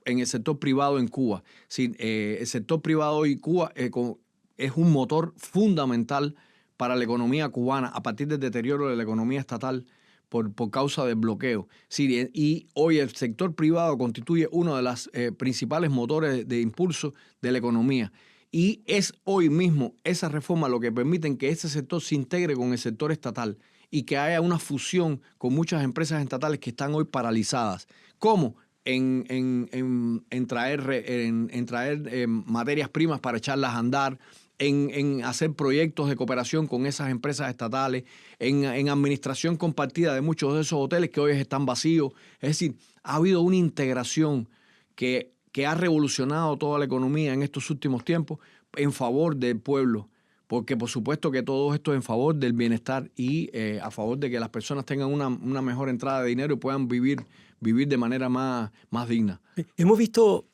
en el sector privado en Cuba. El sector privado hoy en Cuba es un motor fundamental para la economía cubana a partir del deterioro de la economía estatal por causa del bloqueo. Y hoy el sector privado constituye uno de los principales motores de impulso de la economía. Y es hoy mismo esa reforma lo que permite que ese sector se integre con el sector estatal y que haya una fusión con muchas empresas estatales que están hoy paralizadas. ¿Cómo? En traer materias primas para echarlas a andar, en hacer proyectos de cooperación con esas empresas estatales, en administración compartida de muchos de esos hoteles que hoy están vacíos. Es decir, ha habido una integración que ha revolucionado toda la economía en estos últimos tiempos en favor del pueblo, porque por supuesto que todo esto es en favor del bienestar y a favor de que las personas tengan una mejor entrada de dinero y puedan vivir de manera más digna. Hemos visto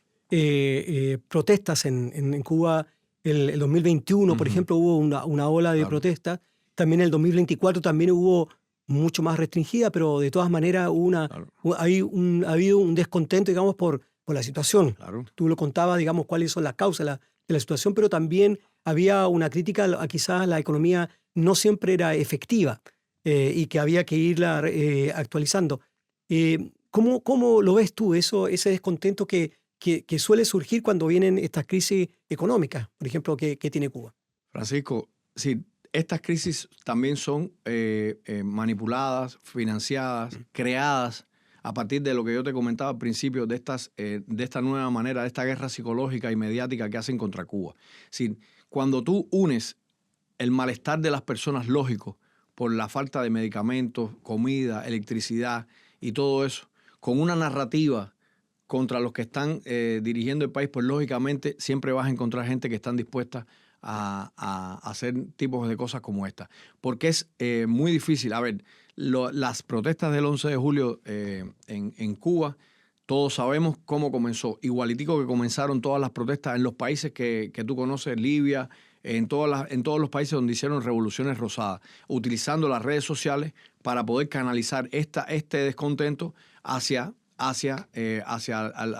protestas en Cuba. El 2021, por ejemplo, hubo una ola de protestas. También el 2024 también hubo mucho más restringida, pero de todas maneras ha habido un descontento, digamos, por la situación. Claro. Tú lo contabas, digamos, cuáles son las causas de la situación, pero también había una crítica a quizás la economía no siempre era efectiva y que había que irla actualizando. ¿Cómo lo ves tú, ese descontento que suele surgir cuando vienen estas crisis económicas, por ejemplo, que tiene Cuba? Francisco, sí, estas crisis también son manipuladas, financiadas, creadas a partir de lo que yo te comentaba al principio, de esta nueva manera, de esta guerra psicológica y mediática que hacen contra Cuba. Sí, cuando tú unes el malestar de las personas, lógico, por la falta de medicamentos, comida, electricidad y todo eso, con una narrativa contra los que están dirigiendo el país, pues lógicamente siempre vas a encontrar gente que están dispuesta a hacer tipos de cosas como esta. Porque es muy difícil. A ver, las protestas del 11 de julio en Cuba, todos sabemos cómo comenzó. Igualitico que comenzaron todas las protestas en los países que tú conoces, Libia, en todos los países donde hicieron revoluciones rosadas, utilizando las redes sociales para poder canalizar este descontento hacia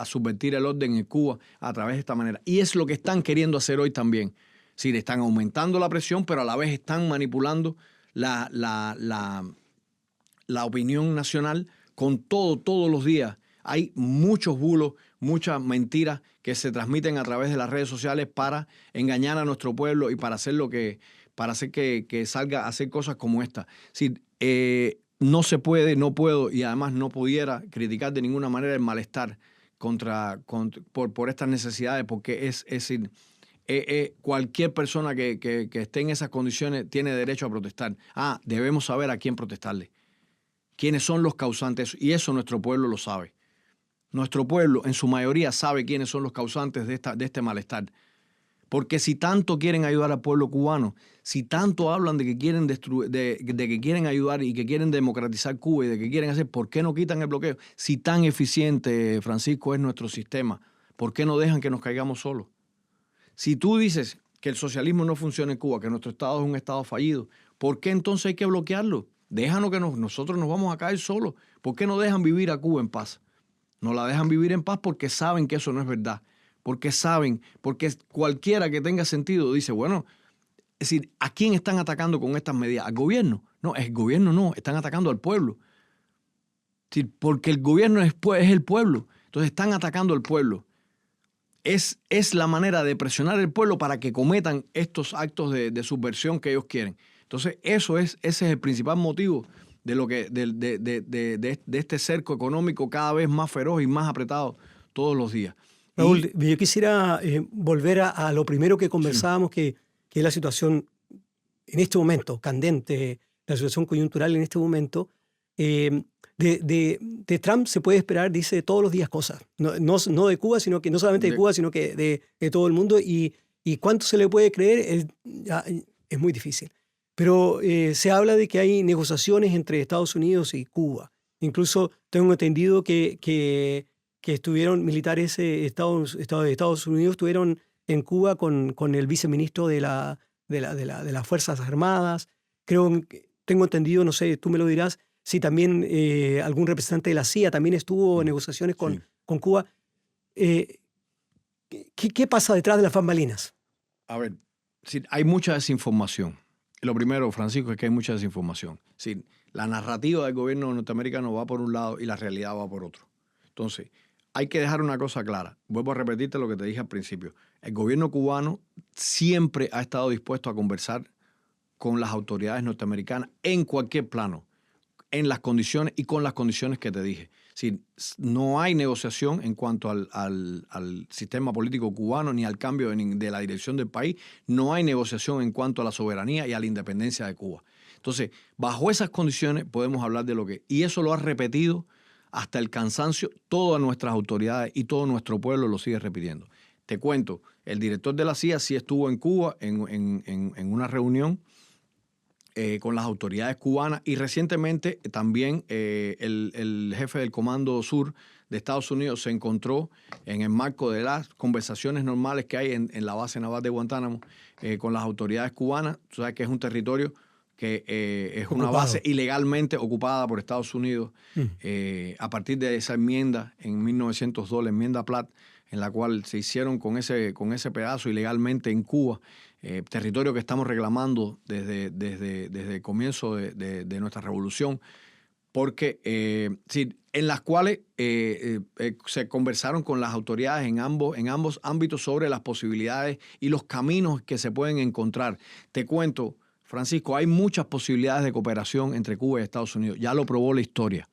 subvertir el orden en Cuba a través de esta manera. Y es lo que están queriendo hacer hoy también. Sí, le están aumentando la presión, pero a la vez están manipulando la opinión nacional con todos los días. Hay muchos bulos, muchas mentiras que se transmiten a través de las redes sociales para engañar a nuestro pueblo y para hacer que salga a hacer cosas como esta. Sí, no se puede, no puedo y además no pudiera criticar de ninguna manera el malestar por estas necesidades, porque es decir, cualquier persona que esté en esas condiciones tiene derecho a protestar. Debemos saber a quién protestarle, quiénes son los causantes, y eso nuestro pueblo lo sabe. Nuestro pueblo en su mayoría sabe quiénes son los causantes de este malestar. Porque si tanto quieren ayudar al pueblo cubano, si tanto hablan de que quieren de que quieren ayudar y que quieren democratizar Cuba y de que quieren hacer, ¿por qué no quitan el bloqueo? Si tan eficiente, Francisco, es nuestro sistema, ¿por qué no dejan que nos caigamos solos? Si tú dices que el socialismo no funciona en Cuba, que nuestro Estado es un Estado fallido, ¿por qué entonces hay que bloquearlo? Déjanos que nosotros nos vamos a caer solos. ¿Por qué no dejan vivir a Cuba en paz? No la dejan vivir en paz porque saben que eso no es verdad. Porque cualquiera que tenga sentido dice, bueno, es decir, ¿a quién están atacando con estas medidas? ¿Al gobierno? No, el gobierno no, están atacando al pueblo. Es decir, porque el gobierno es el pueblo, entonces están atacando al pueblo. Es la manera de presionar al pueblo para que cometan estos actos de subversión que ellos quieren. Entonces, ese es el principal motivo de este cerco económico cada vez más feroz y más apretado todos los días. Raúl, yo quisiera volver a lo primero que conversábamos, que es la situación en este momento, candente, la situación coyuntural en este momento. De Trump se puede esperar, dice, todos los días cosas. No de Cuba, sino que no solamente de Cuba, sino que de todo el mundo. Y cuánto se le puede creer es muy difícil. Pero se habla de que hay negociaciones entre Estados Unidos y Cuba. Incluso tengo entendido que estuvieron militares de Estados Unidos, estuvieron en Cuba con el viceministro de las Fuerzas Armadas. Tengo entendido, no sé, tú me lo dirás, si también algún representante de la CIA también estuvo en negociaciones con Cuba. ¿Qué pasa detrás de las bambalinas? A ver, hay mucha desinformación. Lo primero, Francisco, es que hay mucha desinformación. La narrativa del gobierno norteamericano va por un lado y la realidad va por otro. Entonces, hay que dejar una cosa clara. Vuelvo a repetirte lo que te dije al principio. El gobierno cubano siempre ha estado dispuesto a conversar con las autoridades norteamericanas en cualquier plano, en las condiciones y con las condiciones que te dije. No hay negociación en cuanto al sistema político cubano ni al cambio de la dirección del país. No hay negociación en cuanto a la soberanía y a la independencia de Cuba. Entonces, bajo esas condiciones podemos hablar de lo que... Y eso lo ha repetido hasta el cansancio todas nuestras autoridades y todo nuestro pueblo lo sigue repitiendo. Te cuento, el director de la CIA sí estuvo en Cuba en una reunión con las autoridades cubanas y recientemente también el jefe del Comando Sur de Estados Unidos se encontró en el marco de las conversaciones normales que hay en la base naval de Guantánamo con las autoridades cubanas. Tú sabes que es un territorio que es una base ilegalmente ocupada por Estados Unidos a partir de esa enmienda en 1902, la enmienda Platt, en la cual se hicieron con ese pedazo ilegalmente en Cuba, territorio que estamos reclamando desde el comienzo de nuestra revolución, porque en las cuales se conversaron con las autoridades en ambos ámbitos sobre las posibilidades y los caminos que se pueden encontrar. Te cuento, Francisco, hay muchas posibilidades de cooperación entre Cuba y Estados Unidos. Ya lo probó la historia.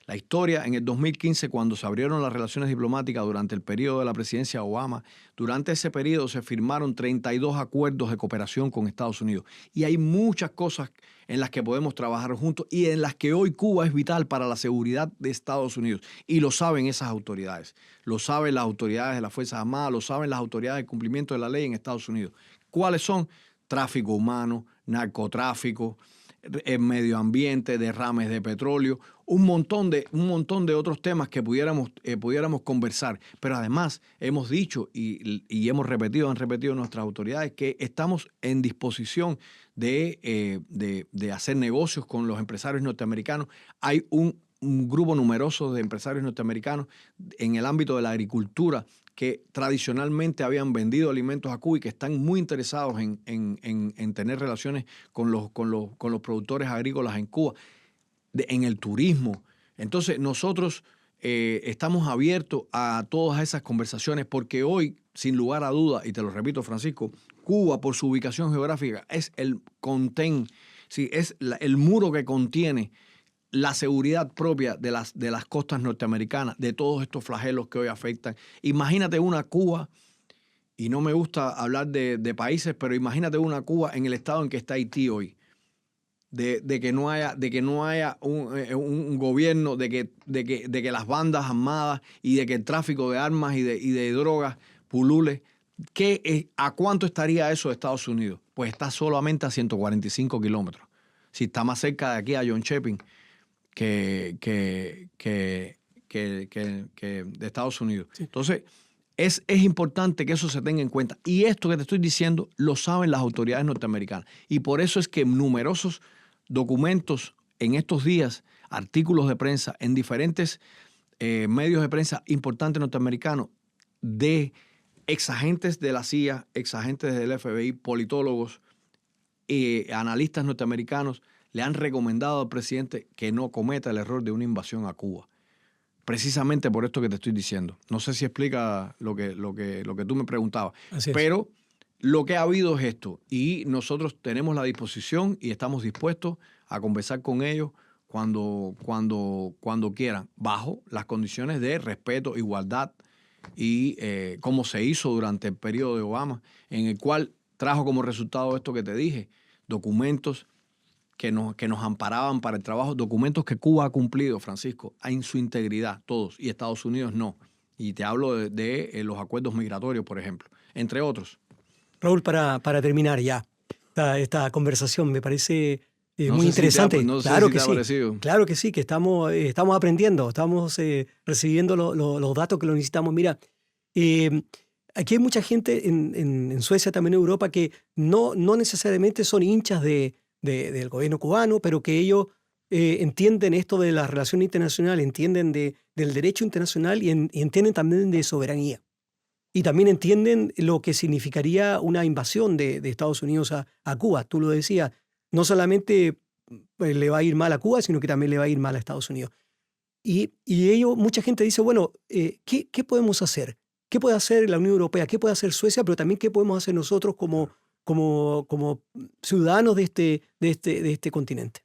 La historia en el 2015, cuando se abrieron las relaciones diplomáticas durante el periodo de la presidencia de Obama, durante ese periodo se firmaron 32 acuerdos de cooperación con Estados Unidos. Y hay muchas cosas en las que podemos trabajar juntos y en las que hoy Cuba es vital para la seguridad de Estados Unidos. Y lo saben esas autoridades. Lo saben las autoridades de las Fuerzas Armadas, lo saben las autoridades de cumplimiento de la ley en Estados Unidos. ¿Cuáles son? Tráfico humano, narcotráfico, medio ambiente, derrames de petróleo, un montón de otros temas que pudiéramos conversar. Pero además hemos dicho y hemos repetido, han repetido nuestras autoridades que estamos en disposición de hacer negocios con los empresarios norteamericanos. Hay un grupo numeroso de empresarios norteamericanos en el ámbito de la agricultura que tradicionalmente habían vendido alimentos a Cuba y que están muy interesados en tener relaciones con los productores agrícolas en Cuba, en el turismo. Entonces nosotros estamos abiertos a todas esas conversaciones porque hoy, sin lugar a duda, y te lo repito, Francisco, Cuba por su ubicación geográfica es el muro que contiene la seguridad propia de las costas norteamericanas, de todos estos flagelos que hoy afectan. Imagínate una Cuba, y no me gusta hablar de países, pero imagínate una Cuba en el estado en que está Haití hoy, de que no haya un gobierno, de que las bandas armadas y de que el tráfico de armas y de drogas pulule. ¿A cuánto estaría eso de Estados Unidos? Pues está solamente a 145 kilómetros. Si está más cerca de aquí a John Chepin que de Estados Unidos. Sí. Entonces, es importante que eso se tenga en cuenta. Y esto que te estoy diciendo lo saben las autoridades norteamericanas. Y por eso es que numerosos documentos en estos días, artículos de prensa en diferentes medios de prensa importantes norteamericanos de exagentes de la CIA, exagentes del FBI, politólogos, analistas norteamericanos, le han recomendado al presidente que no cometa el error de una invasión a Cuba. Precisamente por esto que te estoy diciendo. No sé si explica lo que tú me preguntabas. Pero lo que ha habido es esto. Y nosotros tenemos la disposición y estamos dispuestos a conversar con ellos cuando quieran, bajo las condiciones de respeto, igualdad y como se hizo durante el periodo de Obama, en el cual trajo como resultado esto que te dije, documentos que nos amparaban para el trabajo, documentos que Cuba ha cumplido, Francisco, en su integridad, todos, y Estados Unidos no. Y te hablo de los acuerdos migratorios, por ejemplo, entre otros. Raúl, para terminar ya esta conversación, me parece muy interesante. Claro que sí, que estamos aprendiendo, estamos recibiendo los datos que lo necesitamos. Mira, aquí hay mucha gente en Suecia, también en Europa, que no necesariamente son hinchas del gobierno cubano, pero que ellos entienden esto de la relación internacional, entienden del derecho internacional y entienden también de soberanía. Y también entienden lo que significaría una invasión de Estados Unidos a Cuba. Tú lo decías, no solamente le va a ir mal a Cuba, sino que también le va a ir mal a Estados Unidos. Y ellos, mucha gente dice, bueno, ¿qué podemos hacer? ¿Qué puede hacer la Unión Europea? ¿Qué puede hacer Suecia? Pero también, ¿qué podemos hacer nosotros como ciudadanos de este continente?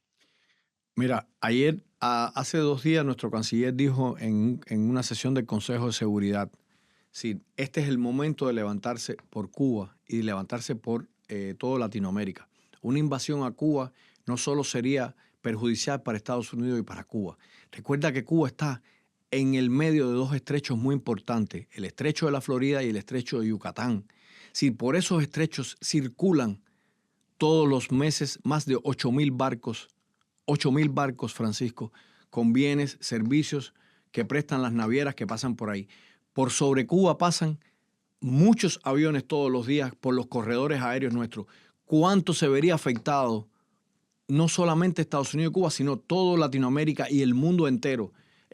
Mira, hace 2 días, nuestro canciller dijo en una sesión del Consejo de Seguridad, sí, este es el momento de levantarse por Cuba y de levantarse por toda Latinoamérica. Una invasión a Cuba no solo sería perjudicial para Estados Unidos y para Cuba. Recuerda que Cuba está en el medio de 2 estrechos muy importantes, el estrecho de la Florida y el estrecho de Yucatán. Si por esos estrechos circulan todos los meses más de 8,000 barcos, Francisco, con bienes, servicios que prestan las navieras que pasan por ahí. Por sobre Cuba pasan muchos aviones todos los días por los corredores aéreos nuestros. ¿Cuánto se vería afectado no solamente Estados Unidos y Cuba, sino toda Latinoamérica y el mundo entero?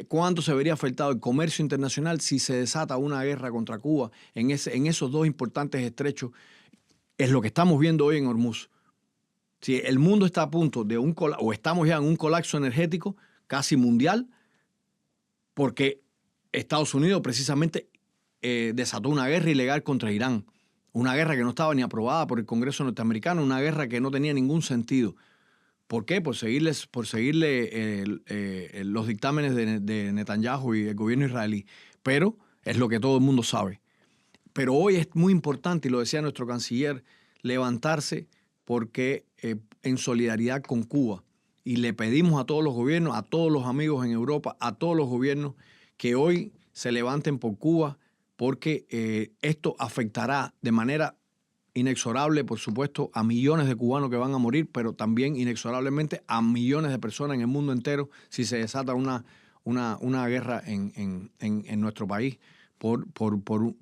¿Cuánto se vería afectado el comercio internacional si se desata una guerra contra Cuba en esos 2 importantes estrechos? Es lo que estamos viendo hoy en Hormuz. Si el mundo está a punto de o estamos ya en un colapso energético casi mundial, porque Estados Unidos precisamente desató una guerra ilegal contra Irán. Una guerra que no estaba ni aprobada por el Congreso norteamericano, una guerra que no tenía ningún sentido. ¿Por qué? Por seguirle los dictámenes de Netanyahu y el gobierno israelí. Pero es lo que todo el mundo sabe. Pero hoy es muy importante, y lo decía nuestro canciller, levantarse porque en solidaridad con Cuba. Y le pedimos a todos los gobiernos, a todos los amigos en Europa, a todos los gobiernos, que hoy se levanten por Cuba, porque esto afectará de manera inexorable, por supuesto, a millones de cubanos que van a morir, pero también inexorablemente a millones de personas en el mundo entero si se desata una guerra en nuestro país por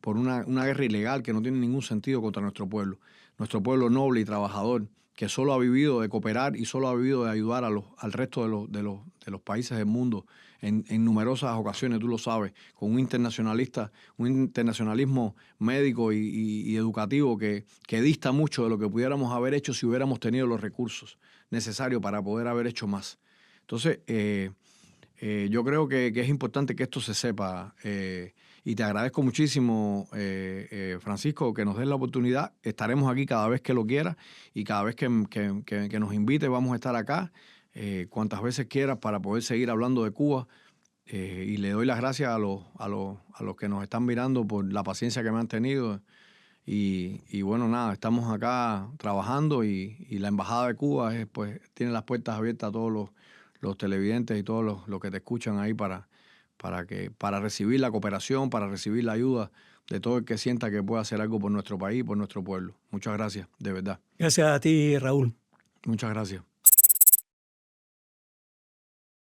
una guerra ilegal que no tiene ningún sentido contra nuestro pueblo noble y trabajador, que solo ha vivido de cooperar y solo ha vivido de ayudar al resto de los países del mundo en numerosas ocasiones, tú lo sabes, con un internacionalismo médico y educativo que dista mucho de lo que pudiéramos haber hecho si hubiéramos tenido los recursos necesarios para poder haber hecho más. Entonces, yo creo que es importante que esto se sepa, y te agradezco muchísimo, Francisco, que nos des la oportunidad. Estaremos aquí cada vez que lo quieras y cada vez que nos invite vamos a estar acá cuantas veces quieras para poder seguir hablando de Cuba. Y le doy las gracias a los que nos están mirando por la paciencia que me han tenido. Y bueno, nada, estamos acá trabajando y la Embajada de Cuba pues, tiene las puertas abiertas a todos los televidentes y todos los que te escuchan ahí para recibir la cooperación, para recibir la ayuda de todo el que sienta que puede hacer algo por nuestro país, por nuestro pueblo. Muchas gracias, de verdad. Gracias a ti, Raúl. Muchas gracias.